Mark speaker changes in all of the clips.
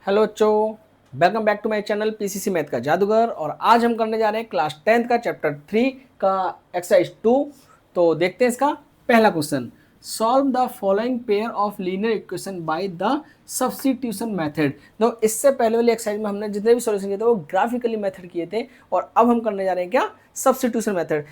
Speaker 1: Hello बच्चों, welcome back to my channel PCC math का जादूगर। और आज हम करने जा रहे हैं क्लास 10th का चैप्टर 3 का एक्सरसाइज 2। तो देखते हैं इसका पहला question. Solve the following pair of linear equation by the substitution method. तो इससे पहले वाली एक्सरसाइज में हमने जितने भी सॉल्यूशन किए थे वो ग्राफिकली मेथड किए थे, और अब हम करने जा रहे हैं क्या, सब्स्टिट्यूशन मेथड।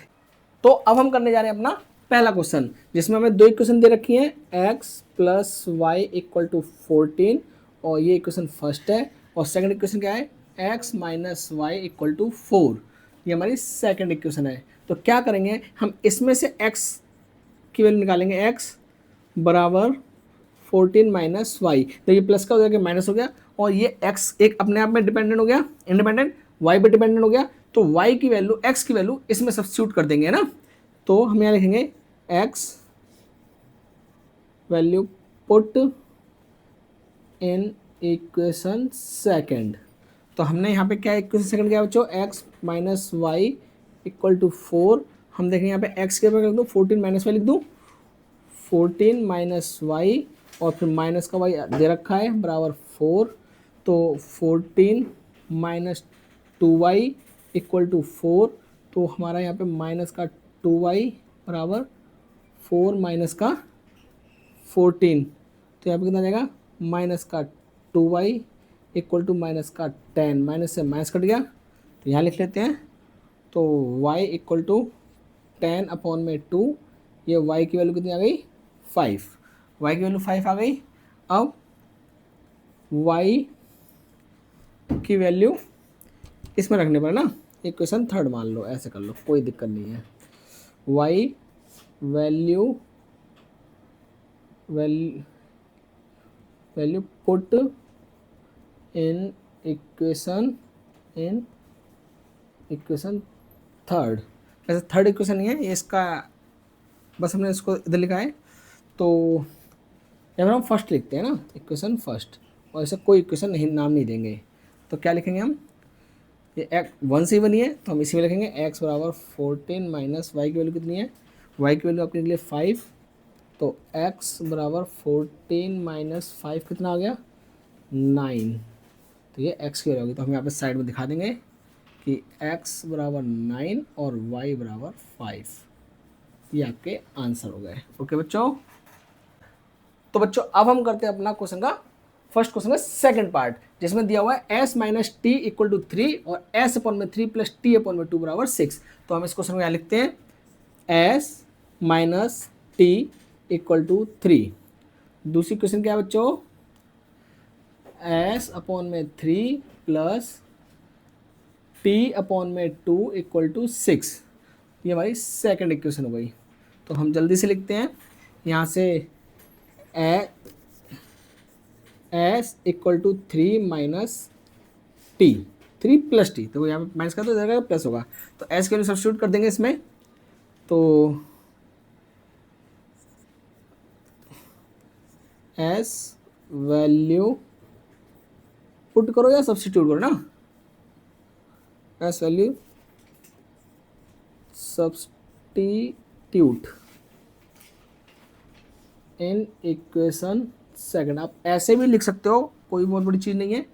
Speaker 1: तो अब हम करने जा रहे हैं अपना पहला क्वेश्चन, जिसमें हमें दो इक्वेशन दे रखी है, x plus y equal to 14, और ये इक्वेशन फर्स्ट है। और सेकंड इक्वेशन क्या है, x minus y equal to 4, ये हमारी सेकंड इक्वेशन है। तो क्या करेंगे, हम इसमें से x की वैल्यू निकालेंगे, x बराबर 14 माइनस वाई। तो ये प्लस का हो गया, माइनस हो गया, और ये x एक अपने आप में डिपेंडेंट हो गया, इंडिपेंडेंट, y पे डिपेंडेंट हो गया। तो y की वैल्यू, x की वैल्यू इसमें सब्स्टिट्यूट कर देंगे, है ना। तो हम यहाँ लिखेंगे x value put in equation second. तो हमने यहाँ पे क्या इक्वेशन सेकंड किया बच्चों, x minus y equal to 4। हम देखेंगे यहाँ पे x के ऊपर लिख दूँ, 14 माइनस वाई लिख दूँ, 14 माइनस वाई, और फिर माइनस का वाई दे रखा है बराबर 4। तो 14 माइनस 2y इक्वल टू 4। तो हमारा यहाँ पे माइनस का 2y बराबर 4 माइनस का 14। तो यहाँ पे कितना आ जाएगा, माइनस का 2y इक्वल टू माइनस का 10, माइनस से माइनस कट गया, तो यहाँ लिख लेते हैं। तो y इक्वल टू 10 अपॉन में 2, ये y की वैल्यू कितनी आ गई, 5। y की वैल्यू 5 आ गई। अब y की वैल्यू इसमें रखने पर ना, इक्वेशन थर्ड मान लो, ऐसे कर लो, कोई दिक्कत नहीं है। y value value put in equation third. ऐसे थर्ड इक्वेशन नहीं है ये, इसका बस हमने इसको इधर लिखा है। तो यहाँ पर हम फर्स्ट लिखते हैं ना, इक्वेशन फर्स्ट, और ऐसे कोई इक्वेशन नहीं, नाम नहीं देंगे। तो क्या लिखेंगे हम, ये एक्स 1 से ही बनी है तो हम इसी में लिखेंगे x बराबर 14 माइनस वाई की वैल्यू कितनी है, y की वैल्यू अपने लिए 5। तो x बराबर 14 माइनस 5 कितना आ गया, 9। तो ये x की वैल्यू होगी। तो हम यहाँ पे साइड में दिखा देंगे कि x बराबर 9 और y बराबर 5। ये आपके आंसर हो गए। ओके बच्चों। तो बच्चों अब हम करते हैं अपना क्वेश्चन का फर्स्ट क्वेश्चन का सेकंड पार्ट, जिसमें दिया हुआ है s minus t equal to 3 और s अपॉन में 3 प्लस टी अपॉन में 2 बराबर 6। तो हम इस क्वेश्चन को यहाँ लिखते हैं s minus t equal to 3। दूसरी क्वेश्चन क्या है बच्चों, s अपॉन में 3 प्लस टी अपॉन में 2 इक्वल टू 6। ये हमारी सेकंड इक्वेशन हो गई। तो हम जल्दी से लिखते हैं यहाँ से s equal to 3 minus t, 3 plus t, तो यहाँ पे माइनस का तो इधर प्लस होगा। तो एस की वैल्यू सब्स्टिट्यूट कर देंगे इसमें। तो एस वैल्यू पुट करो या सब्स्टिट्यूट करो ना, S value substitute in equation second. आप ऐसे भी लिख सकते हो, कोई बहुत बड़ी चीज़ नहीं है।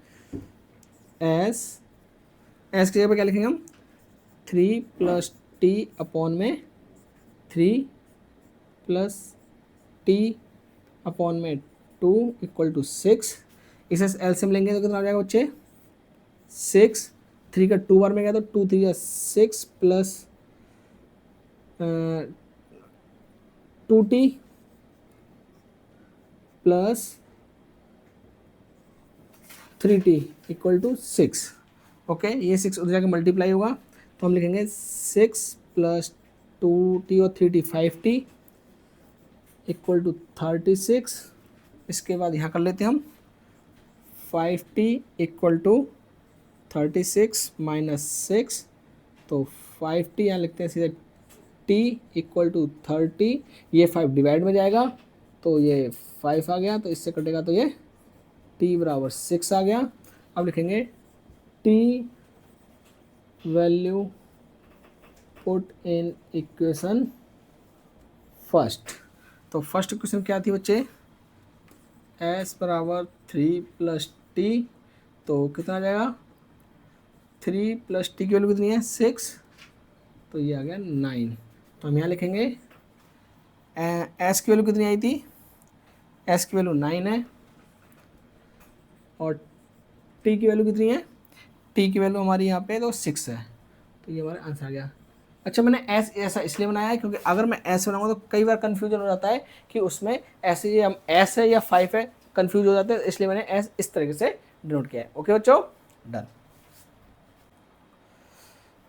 Speaker 1: एस की जगह पे क्या लिखेंगे हम, 3 प्लस टी अपॉन में 3 प्लस टी अपॉन में 2 इक्वल टू 6। इसे एलसीएम लेंगे तो कितना आ जाएगा बच्चे, 6। 3 का 2 बार में गया तो 2 3 या 6 plus 2t plus 3t equal to 6। Okay, ये 6 उधर जाके मल्टीप्लाई होगा, तो हम लिखेंगे 6 प्लस 2t और 3t 5t इक्वल टू 36। इसके बाद यहाँ कर लेते हैं हम 5t इक्वल टू 36 माइनस 6। तो 5t यहाँ लिखते हैं सीधे, t इक्वल टू 30, ये 5 डिवाइड में जाएगा तो ये 5 आ गया, तो इससे कटेगा तो ये t बराबर 6 आ गया। अब लिखेंगे t value put in equation first. तो फर्स्ट इक्वेशन क्या थी बच्चे, s बराबर 3 प्लस टी तो कितना आ जाएगा, 3 प्लस टी की वैल्यू कितनी है 6, तो ये आ गया 9। तो हम यहाँ लिखेंगे एस की वैल्यू कितनी आई थी, एस की वैल्यू 9 है और टी की वैल्यू कितनी है, टी की वैल्यू हमारी यहाँ पे तो 6 है। तो ये हमारा आंसर आ गया। अच्छा मैंने एस ऐसा इसलिए बनाया है क्योंकि अगर मैं एस बनाऊंगा तो कई बार कन्फ्यूजन हो जाता है कि उसमें ऐसे ये एस है या 5 है, कन्फ्यूज हो जाते हैं, इसलिए मैंने एस इस तरीके से डिनोट किया है। ओके बच्चों, डन।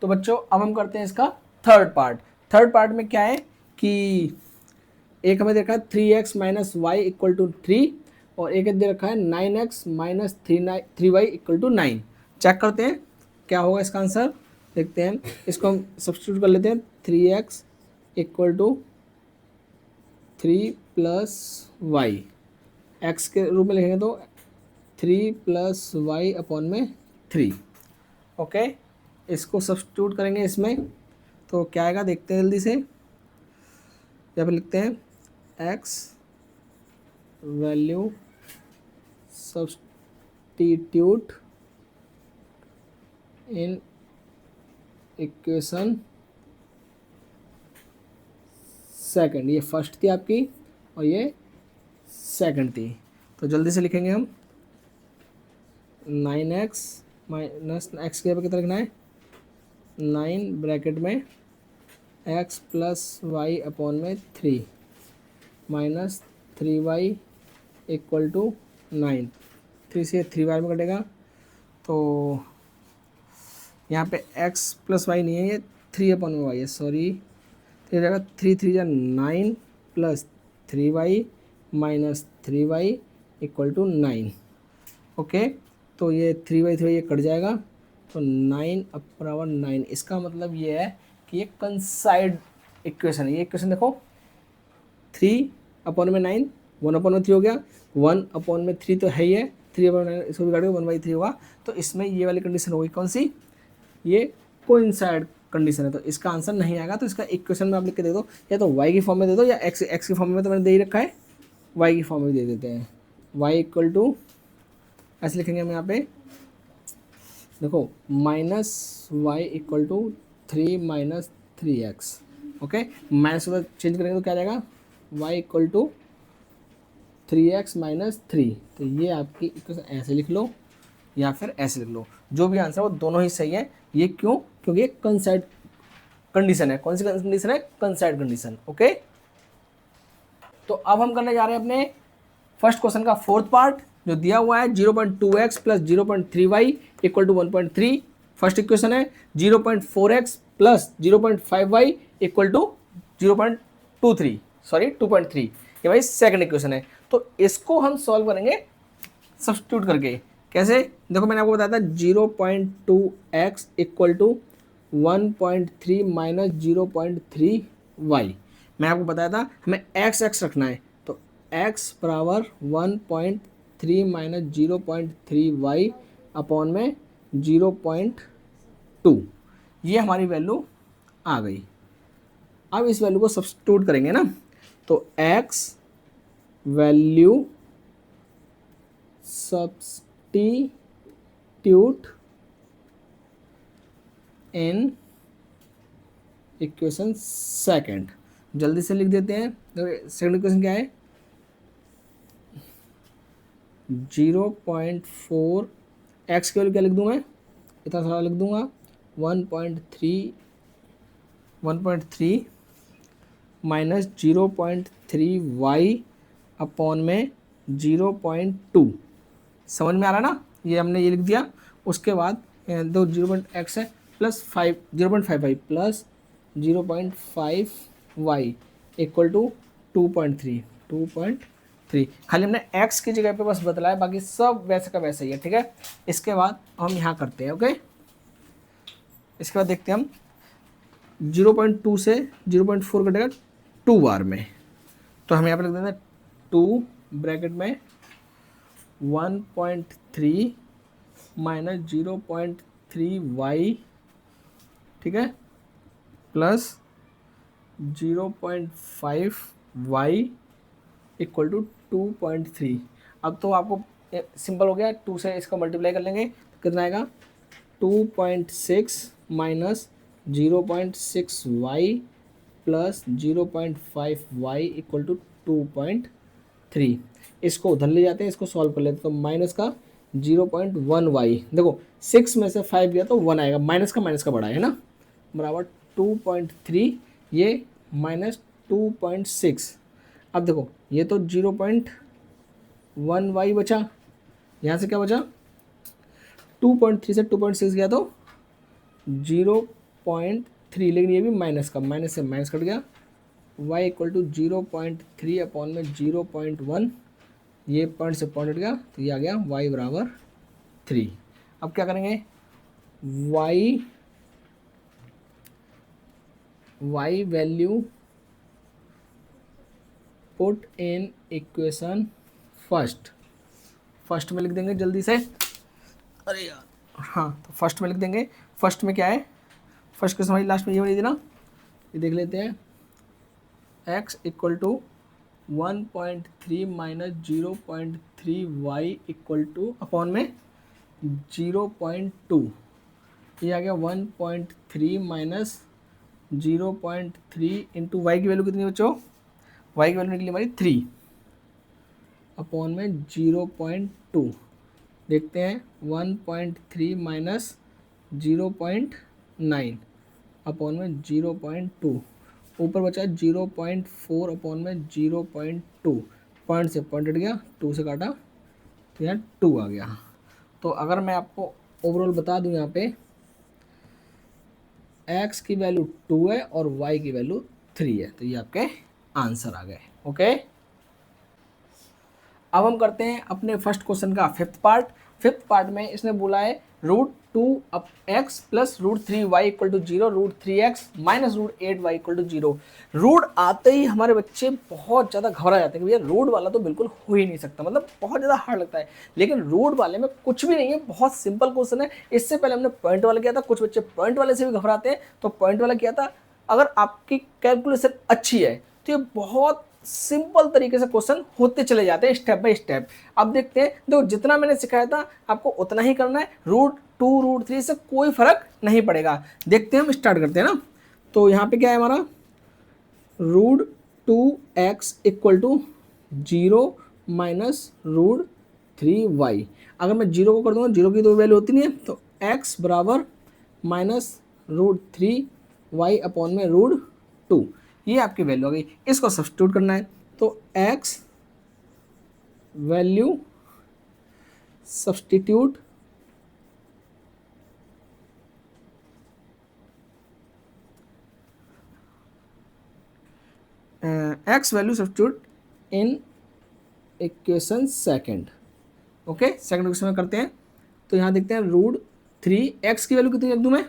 Speaker 1: तो बच्चों अब हम करते हैं इसका थर्ड पार्ट। थर्ड पार्ट में क्या है कि एक हमें देखा है 3x minus y equal to 3 और एक दे रखा है 9x minus 3y equal to 9। Check करते हैं क्या होगा इसका आंसर, देखते हैं। इसको हम सब्स्टिट्यूट कर लेते हैं, 3x equal to 3 plus y, x के रूप में लिखेंगे तो 3 प्लस वाई अपॉन में 3। ओके, इसको सब्स्टिट्यूट करेंगे इसमें तो क्या आएगा देखते हैं जल्दी से। यहाँ पे लिखते हैं x value substitute in equation second, ये फर्स्ट थी आपकी और ये सेकंड थी। तो जल्दी से लिखेंगे हम 9x माइनस एक्स के कितना लिखना है 9 ब्रैकेट में x प्लस वाई अपॉन में 3 माइनस 3y इक्वल टू 9। 3 से 3 बार में कटेगा तो यहाँ पे x प्लस वाई नहीं है, ये 3 अपॉन में वाई है, सॉरी। तो ये जाएगा 3 3 जा 9 plus 3y minus 3y equal to 9। Okay, तो ये 3y ये कट जाएगा तो 9 बराबर 9। इसका मतलब ये है कि ये कंसाइड इक्वेशन है। ये इक्वेशन देखो 3 अपॉन में 9, 1 अपॉन में 3 हो गया, 1 अपॉन में 3 तो है ही है, 3 अपॉन में 9 इसको भी काटेगा 1/3 होगा। तो इसमें ये वाली कंडीशन होगी कौन सी, ये कोइंसाइड कंडीशन है, तो इसका आंसर नहीं आएगा। तो इसका इक्वेशन में आप लिख के दे दो, या तो y की फॉर्म में दे दो या x की फॉर्म में, तो मैंने दे ही रखा है, y की फॉर्म में दे देते हैं। y इक्वल टू ऐसे लिखेंगे हम यहाँ पे, देखो minus y equal to 3 minus 3x। Okay, minus को चेंज करेंगे तो क्या जाएगा y equal to 3x minus 3। तो ये आपकी इक्वेशन ऐसे लिख लो या फिर ऐसे लिख लो, जो भी आंसर वो दोनों ही सही है। ये क्यों, क्योंकि ये कंसाइड कंडीशन है। कौन सी कंडीशन है, कंसाइड कंडीशन। ओके, तो अब हम करने जा रहे हैं अपने फर्स्ट क्वेश्चन का फोर्थ पार्ट जो दिया हुआ है 0.2x plus 0.3y equal to 1.3। First equation है 0.4x plus 0.5y equal to 0.23, sorry 2.3। ये भाई सेकंड इक्वेशन है। तो इसको हम सॉल्व करेंगे सब्स्टिट्यूट करके। कैसे, देखो मैंने आपको बताया था 0.2x equal to 1.3 minus 0.3y। मैं आपको बताया था हमें x रखना है, तो x बराबर 1.3 माइनस 0.3y अपॉन में 0.2। ये हमारी वैल्यू आ गई। अब इस वैल्यू को सब्स्टिट्यूट करेंगे ना, तो x value substitute in equation second, जल्दी से लिख देते हैं। सेकंड इक्वेशन क्या है 0.4 एक्स की वैल्यू क्या लिख दूँ मैं, इतना सारा लिख दूंगा 1.3 माइनस 0.3y अपॉन में 0.2। समझ में आ रहा ना, ये हमने ये लिख दिया। उसके बाद दो 0.x है plus 0.55 plus 0.5y equal to 2.3। खाली हमने x की जगह पे बस बदला है, बाकी सब वैसे का वैसे ही है। ठीक है, इसके बाद हम यहाँ करते हैं। ओके, इसके बाद देखते हैं हम 0.2 से 0.4 कटेगा 2 बार में, तो हम यहाँ पे लिख देते हैं 2 ब्रैकेट में 1.3 माइनस 0.3y, ठीक है, प्लस 0.5y इक्वल टू 2.3। अब तो आपको सिंपल हो गया, 2 से इसका मल्टीप्लाई कर लेंगे तो कितना आएगा 2.6 minus 0.6y plus 0.5y equal to 2.3। इसको उधर ले जाते हैं, इसको सॉल्व कर लेते हैं, तो माइनस का 0.1y, देखो 6 में से 5 गया तो 1 आएगा, माइनस का बड़ा है ना, बराबर 2.3 ये माइनस 2.6। अब देखो ये तो 0.1y बचा, यहाँ से क्या बचा 2.3 से 2.6 गया तो 0.3, लेकिन ये भी माइनस का, माइनस से माइनस कट गया, y इक्वल टू 0.3 अपॉन में 0.1, ये पॉइंट से पॉइंट हट गया तो ये आ गया y बराबर 3। अब क्या करेंगे y value put in equation first में लिख देंगे जल्दी से, अरे यार हाँ, तो फर्स्ट में लिख देंगे। फर्स्ट में क्या है, फर्स्ट क्वेश्चन हमारी लास्ट में ये वाली थी ना, ये देख लेते हैं, x equal to 1.3 minus 0.3y equal to upon में 0.2, ये आ गया 1.3 माइनस 0.3 इंटू वाई की वैल्यू कितनी बच्चों, वाई की वैल्यू निकली हमारी 3 अपॉन में 0.2, देखते हैं 1.3 माइनस 0.9 अपॉन में 0.2, ऊपर बचा 0.4 अपॉन में 0.2, पॉइंट से पॉइंट हट गया, 2 से काटा तो यहाँ 2 आ गया। तो अगर मैं आपको ओवरऑल बता दूं, यहाँ पे x की वैल्यू 2 है और y की वैल्यू 3 है, तो ये आपके आंसर आ गए। ओके, अब हम करते हैं अपने फर्स्ट क्वेश्चन का फिफ्थ पार्ट में इसने बोला है √2x plus √3y equal to 0, √3x minus √8y equal to 0। Root आते ही हमारे बच्चे बहुत ज़्यादा घबरा जाते हैं कि भैया रूट वाला तो बिल्कुल हो ही नहीं सकता, मतलब बहुत ज़्यादा हार्ड लगता है, लेकिन रूट वाले में कुछ भी नहीं है, बहुत सिंपल क्वेश्चन है। इससे पहले हमने पॉइंट वाला किया था, कुछ बच्चे पॉइंट वाले से भी घबराते हैं, तो पॉइंट वाला किया था। अगर आपकी कैलकुलेशन अच्छी है तो ये बहुत सिंपल तरीके से क्वेश्चन होते चले जाते हैं स्टेप बाय स्टेप। अब देखते हैं, देखो जितना मैंने सिखाया था आपको उतना ही करना है, √2 √3 से कोई फर्क नहीं पड़ेगा। देखते हैं, हम स्टार्ट करते हैं ना। तो यहाँ पे क्या है हमारा √2x equal to 0 minus √3y। अगर मैं 0 को कर दूंगा, 0 की तो वैल्यू होती नहीं है, तो x बराबर माइनस √3y अपॉन में √2, ये आपकी वैल्यू आ गई। इसको सब्स्टिट्यूट करना है, तो x value substitute x value substitute in equation second. Okay, second question में करते हैं। तो यहाँ देखते हैं √3x की वैल्यू कितनी रख दूँ मैं,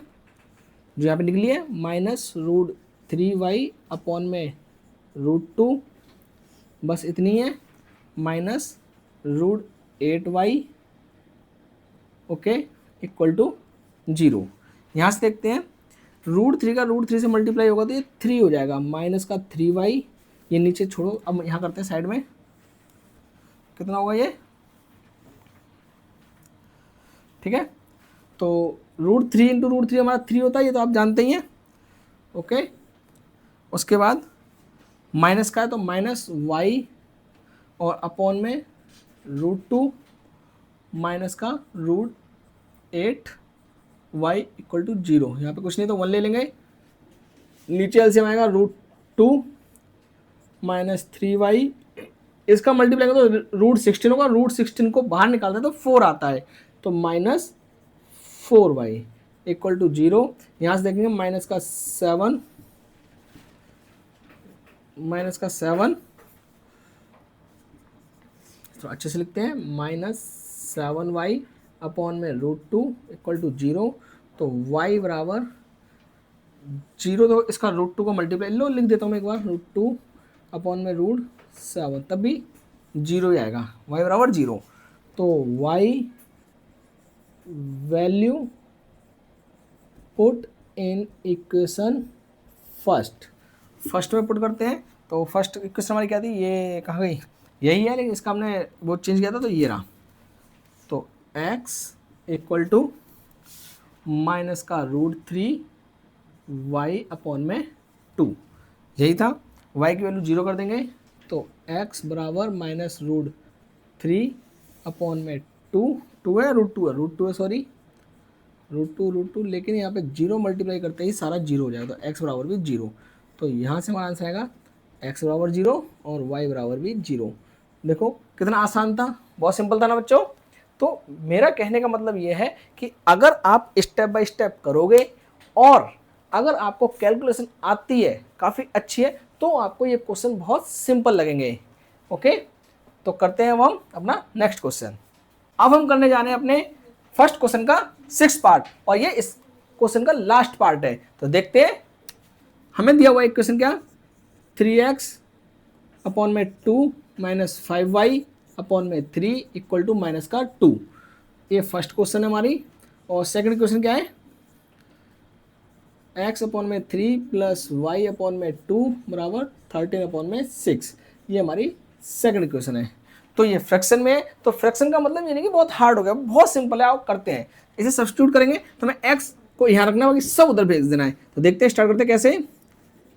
Speaker 1: जो यहाँ पे निकली है माइनस √3y अपॉन में √2, बस इतनी है, minus √8y okay equal to 0। यहाँ से देखते हैं √3 का √3 से मल्टीप्लाई होगा तो ये 3 हो जाएगा, माइनस का 3y, ये नीचे छोड़ो। अब यहाँ करते हैं साइड में, कितना होगा ये, ठीक है। तो √3 इंटू √3 हमारा 3 होता है, ये तो आप जानते ही हैं। ओके, उसके बाद माइनस का है तो माइनस y और अपॉन में √2 माइनस का √8y इक्वल टू 0। यहाँ पे कुछ नहीं तो 1 ले लेंगे, नीचे एलसीएम आएगा √2 माइनस 3y, इसका मल्टीप्लाई करें तो √16 होगा, √16 को बाहर निकालते हैं तो 4 आता है, तो माइनस 4y इक्वल टू 0। यहाँ से देखेंगे माइनस का 7 तो अच्छे से लिखते हैं, माइनस 7y अपॉन में √2 इक्वल टू 0। तो y बराबर 0, तो इसका √2 को मल्टीप्लाई लो, लिख देता हूँ मैं एक बार, √2 अपॉन में √7, तब भी 0 ही आएगा, y बराबर 0। तो y value put in equation first में पुट करते हैं। तो फर्स्ट इक्वेशन हमारी क्या थी, ये कहाँ गई, यही है, लेकिन इसका हमने वो चेंज किया था, तो ये रहा एक्स इक्वल टू माइनस का √3 वाई अपॉन में 2, यही था। y की वैल्यू 0 कर देंगे तो x बराबर -√3 अपॉन में 2 है, √2 है सॉरी, √2 लेकिन यहाँ पे 0 मल्टीप्लाई करते ही सारा 0 हो जाएगा, तो x बराबर भी 0। तो यहाँ से हमारा आंसर आएगा x बराबर 0 और y बराबर भी 0। देखो कितना आसान था, बहुत सिंपल था ना बच्चों। तो मेरा कहने का मतलब ये है कि अगर आप स्टेप बाय स्टेप करोगे और अगर आपको कैलकुलेशन आती है, काफ़ी अच्छी है, तो आपको ये क्वेश्चन बहुत सिंपल लगेंगे। ओके, तो करते हैं हम अपना नेक्स्ट क्वेश्चन। अब हम करने जा रहे हैं अपने फर्स्ट क्वेश्चन का 6th पार्ट, और ये इस क्वेश्चन का लास्ट पार्ट है। तो देखते हैं, हमें दिया हुआ इक्वेशन क्या, 3x अपॉन में 2 माइनस 5y अपॉन में 3 इक्वल टू माइनस का 2। ये फर्स्ट क्वेश्चन है हमारी। और सेकंड क्वेश्चन क्या है, x अपॉन में 3 प्लस वाई अपॉन में 2 बराबर 13 अपॉन में 6। ये हमारी सेकंड क्वेश्चन है। तो ये फ्रैक्शन में है, तो फ्रैक्शन का मतलब ये नहीं कि बहुत हार्ड हो गया, बहुत सिंपल है, आप करते हैं। इसे सब्स्टिट्यूट करेंगे तो हमें x को यहाँ रखना है, बाकी सब उधर भेज देना है। तो देखते हैं, स्टार्ट करते हैं कैसे।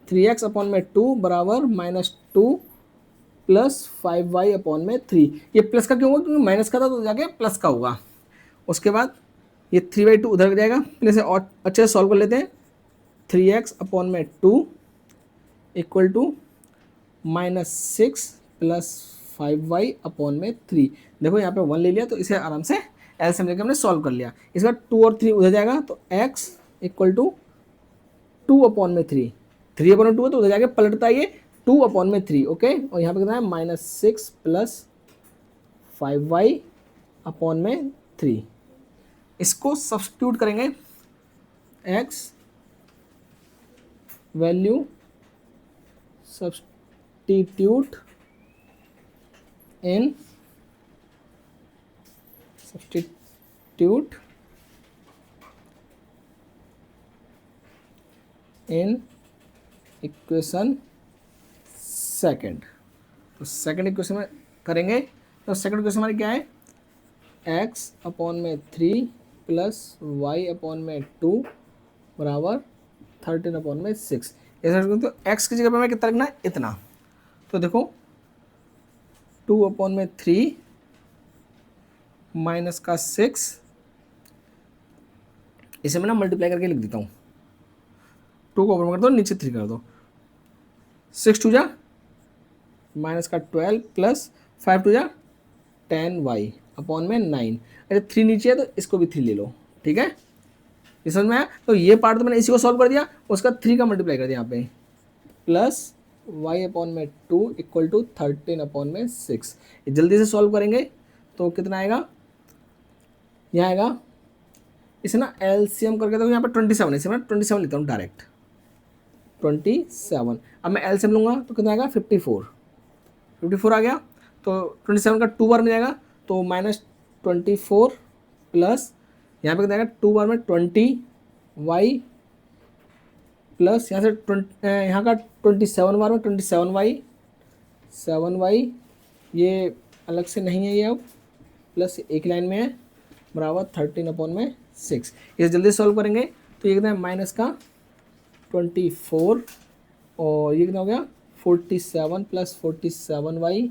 Speaker 1: 3x अपॉन में 2 बराबर -2 प्लस 5y अपॉन में 3। ये प्लस का क्यों होगा, क्योंकि माइनस का था तो जाके प्लस का होगा। उसके बाद ये 3/2 उधर जाएगा, प्लस और अच्छे से सॉल्व कर लेते हैं। 3x अपॉन में 2 equal to -6 plus 5y upon में 3। देखो यहाँ पे 1 ले लिया, तो इसे आराम से एलसीएम लेकर हमने सॉल्व कर लिया। इसके बाद 2 और 3 उधर जाएगा, तो x इक्वल टू 2 अपॉन में 3, 3 अपॉन में 2 है तो उधर जाके पलटता है ये 2 अपॉन में 3। ओके, और यहाँ पे कितना है -6 प्लस 5y अपॉन में 3। इसको सब्स्टिट्यूट करेंगे, x value substitute in equation second. तो सेकंड इक्वेशन में करेंगे, तो सेकंड इक्वेशन हमारी क्या है, x अपॉन में 3 प्लस वाई अपॉन में 2 बराबर 13 अपॉन में 6। ऐसा तो x की जगह पे हमें कितना रखना है, इतना। तो देखो 2 अपॉन में 3 माइनस का 6, इसे मैं ना मल्टीप्लाई करके लिख देता हूँ। 2 को ऊपर कर दो, नीचे 3 कर दो, 6 2 जा माइनस का 12 प्लस 5 2 जा 10y अपॉन में 9। अच्छा 3 नीचे है तो इसको भी 3 ले लो, ठीक है, ये समझ में आया। तो ये पार्ट तो मैंने इसी को सॉल्व कर दिया, उसका 3 का मल्टीप्लाई कर दिया यहाँ पे, प्लस y अपॉन में 2 इक्वल टू 13 अपॉन में 6। ये जल्दी से सॉल्व करेंगे तो कितना आएगा, यहाँ आएगा, इसे ना एलसीएम करके, तो यहाँ पर 27 है, इसे मैं 27 लेता हूँ डायरेक्ट, 27। अब मैं एलसीएम लूँगा तो कितना आएगा, 54 आ गया। तो 27 का 2 बार में जाएगा, तो -24 प्लस यहाँ पे कितना आएगा, 2 बार में 20y प्लस यहाँ से 20, यहाँ का 27 बार में 27y, 7y, ये अलग से नहीं है ये, अब प्लस एक लाइन में है, बराबर 13 अपॉन में 6। इसे जल्दी सॉल्व करेंगे तो ये कितना है, माइनस का 24 और ये कितना हो गया 47 प्लस 47y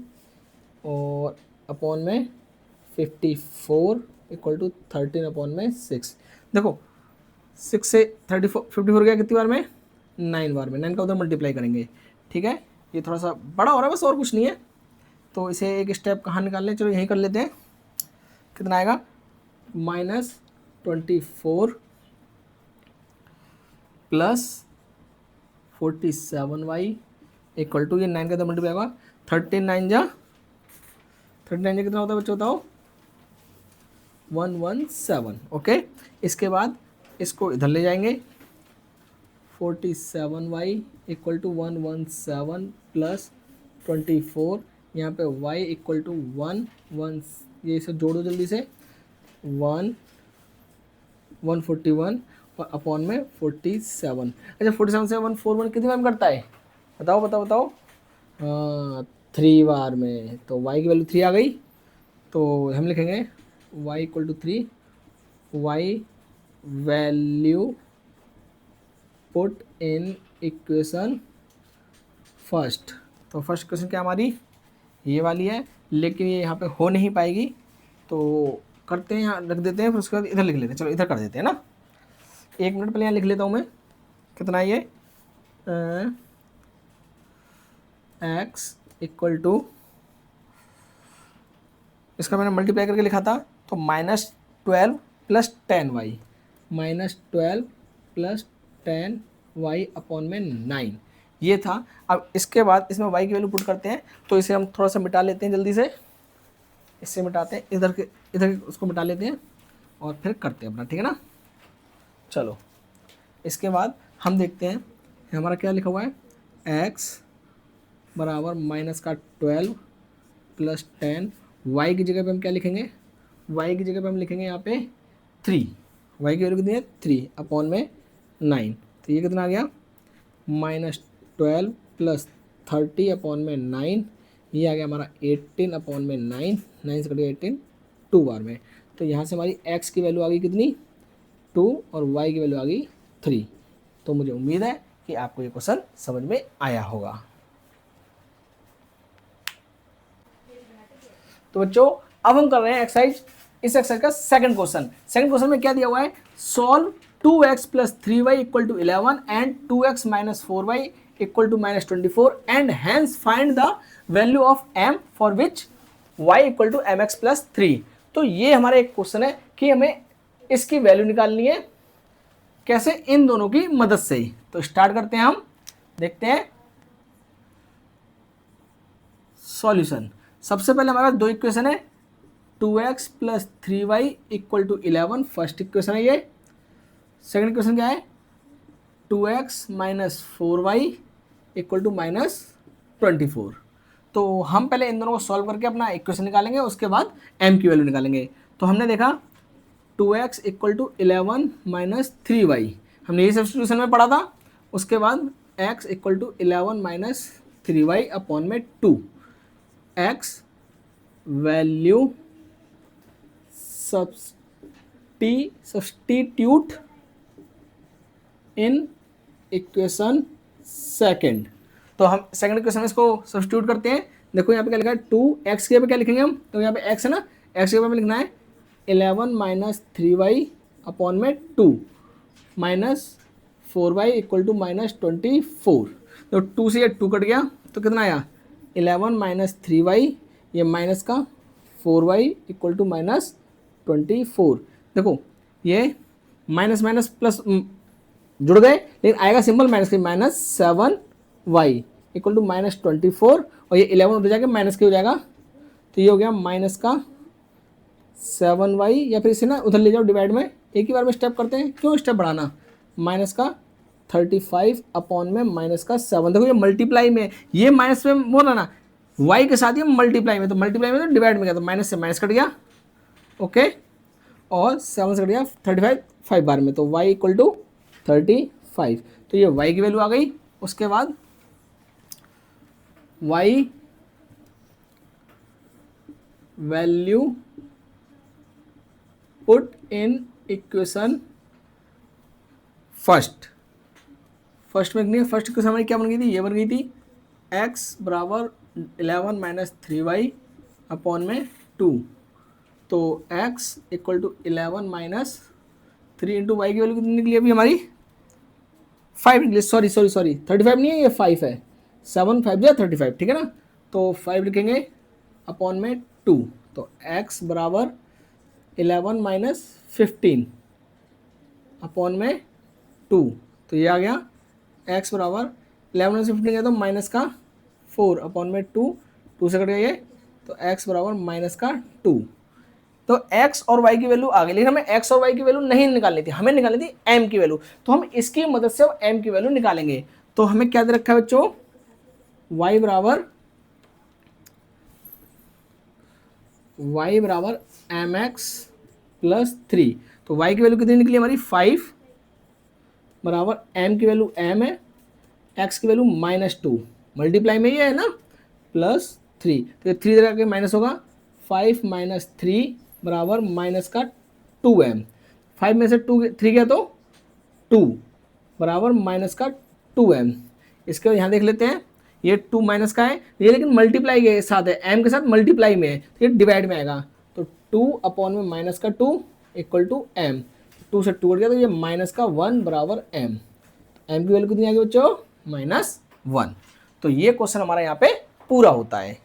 Speaker 1: और अपॉन में 54 इक्वल टू 13 अपॉन में 6। देखो 6 से 54 गया कितनी बार में, 9 बार में, 9 का उधर मल्टीप्लाई करेंगे, ठीक है। ये थोड़ा सा बड़ा हो रहा है बस, और कुछ नहीं है। तो इसे एक स्टेप कहाँ निकाल लें, चलो यहीं कर लेते हैं। कितना आएगा, -24 प्लस 47y इक्वल टू, ये 9 का उधर मल्टीप्लाई होगा, 39 जा कितना होता है बच्चों बताओ, 117। ओके, इसके बाद इसको इधर ले जाएंगे, 47y इक्वल टू 117 प्लस 24, यहाँ पे y इक्वल टू 1, ये इसे जोड़ो जल्दी से, 141 और अपॉन में 47। अच्छा 47 से 141 कितनी बार में करता है, बताओ 3 बार में। तो y की वैल्यू 3 आ गई, तो हम लिखेंगे y equal to 3, y value put in equation first. तो फर्स्ट क्वेश्चन क्या हमारी ये वाली है, लेकिन ये यहाँ पे हो नहीं पाएगी, तो करते हैं यहाँ रख देते हैं, फिर उसके बाद इधर लिख लेते हैं। चलो इधर कर देते हैं ना, 1 मिनट पहले यहाँ लिख लेता हूँ मैं, कितना ये x इक्वल टू, इसका मैंने मल्टीप्लाई करके लिखा था, तो -12 + 10y, -12 + 10y अपॉन में 9 ये था। अब इसके बाद इसमें y की वैल्यू पुट करते हैं, तो इसे हम थोड़ा सा मिटा लेते हैं जल्दी से, इससे मिटाते हैं, इधर उसको मिटा लेते हैं और फिर करते हैं अपना, ठीक है ना। चलो इसके बाद हम देखते हैं हमारा क्या लिखा हुआ है, x बराबर -12 + 10, y की जगह पे हम क्या लिखेंगे, y की जगह पे हम लिखेंगे यहाँ पे 3, y की वैल्यू कितनी है 3 अपॉन में 9, तो ये कितना आ गया -12 + 30 अपॉन में 9, ये आ गया हमारा 18 अपॉन में 9, 9 से कट गया 18 2 बार में। तो यहाँ से हमारी x की वैल्यू आ गई कितनी 2 और y की वैल्यू आ गई 3। तो मुझे उम्मीद है कि आपको ये क्वेश्चन समझ में आया होगा। तो बच्चों अब हम कर रहे हैं एक्सरसाइज, इस एक्सरसाइज का सेकंड क्वेश्चन। सेकंड क्वेश्चन में क्या दिया हुआ है, solve 2x + 3y = 11 and 2x - 4y = -24 and hence find the value of m for which y = mx + 3। तो ये हमारा एक क्वेश्चन है कि हमें इसकी वैल्यू निकालनी है, कैसे, इन दोनों की मदद से ही। तो स्टार्ट करते हैं, हम देखते हैं सॉल्यूशन। सबसे पहले हमारे पास दो इक्वेशन है, 2x + 3y = 11 फर्स्ट इक्वेशन है ये। सेकंड इक्वेशन क्या है, 2x - 4y = -24। तो हम पहले इन दोनों को सॉल्व करके अपना इक्वेशन निकालेंगे, उसके बाद m की वैल्यू निकालेंगे। तो हमने देखा 2x = 11 - 3y, हमने ये सब्स्टिट्यूशन में पढ़ा था। उसके बाद x = 11 - 3y अपॉन में 2, x value substitute in equation second. तो हम सेकंड इक्वेशन में इसको सब्स्टिट्यूट करते हैं। देखो यहाँ पे क्या लिखा है, 2x के पे क्या लिखेंगे हम, तो यहाँ पे x है ना, x के पे हमें लिखना है 11 - 3y अपॉन में 2 -4y = -24। तो 2 से ये 2 कट गया, तो कितना आया 11 - 3y, ये माइनस का 4y = -24। देखो ये माइनस माइनस प्लस जुड़ गए, लेकिन आएगा सिंबल माइनस के, -7y = -24, और ये 11 उधर जाके माइनस के हो जाएगा, तो ये हो गया माइनस का 7y, या फिर इसे ना उधर ले जाओ डिवाइड में, एक ही बार में स्टेप करते हैं, क्यों स्टेप बढ़ाना, माइनस का 35 अपॉन में -7। देखो ये मल्टीप्लाई में, ये माइनस में बोल रहा ना, y के साथ ये मल्टीप्लाई में, तो मल्टीप्लाई में तो डिवाइड में गया, तो माइनस से माइनस कट गया, ओके, और 7 से कट गया 35 5 बार में, तो y = 35। तो ये y की वैल्यू आ गई। उसके बाद y value put in equation first में, फर्स्ट इक्वेशन हमारी क्या बन गई थी, ये बन गई थी x बराबर 11 - 3y अपॉन में 2। तो x = 11 - 3 इंटू वाई की वैल्यू कितनी निकली अभी हमारी 5 निकली, सॉरी 35 नहीं है, ये 5 है, 7 5 या 35, ठीक है ना। तो 5 लिखेंगे अपॉन में 2, तो x बराबर 11 - 15 अपॉन में 2, तो ये आ गया x बराबर 11 से 15 गया तो माइनस का 4 अपॉन में 2 से कट गया ये, तो x बराबर -2। तो x और y की वैल्यू आ गई, लेकिन हमें x और y की वैल्यू नहीं निकालनी थी, हमें निकालनी थी m की वैल्यू। तो हम इसकी मदद से m की वैल्यू निकालेंगे। तो हमें क्या दे रखा है बच्चों, y बराबर mx + 3। तो y की वैल्यू कितनी निकली हमारी 5 बराबर m की वैल्यू m है, x की वैल्यू -2, मल्टीप्लाई में ही है ना, +3, तो ये 3 इधर आके माइनस होगा, 5 - 3 बराबर माइनस का 2m, 5 में से 3 गया तो 2 बराबर माइनस का 2m। इसके बाद यहाँ देख लेते हैं, ये 2 माइनस का है, ये लेकिन मल्टीप्लाई के साथ है, m के साथ मल्टीप्लाई में है, तो ये डिवाइड में आएगा, तो 2 अपॉन में माइनस का 2 इक्वल टू m, 2 से 2 कट गया तो ये माइनस का 1 बराबर m, m की वैल्यू कितनी आ गई बच्चों, -1। तो ये क्वेश्चन हमारा यहाँ पे पूरा होता है।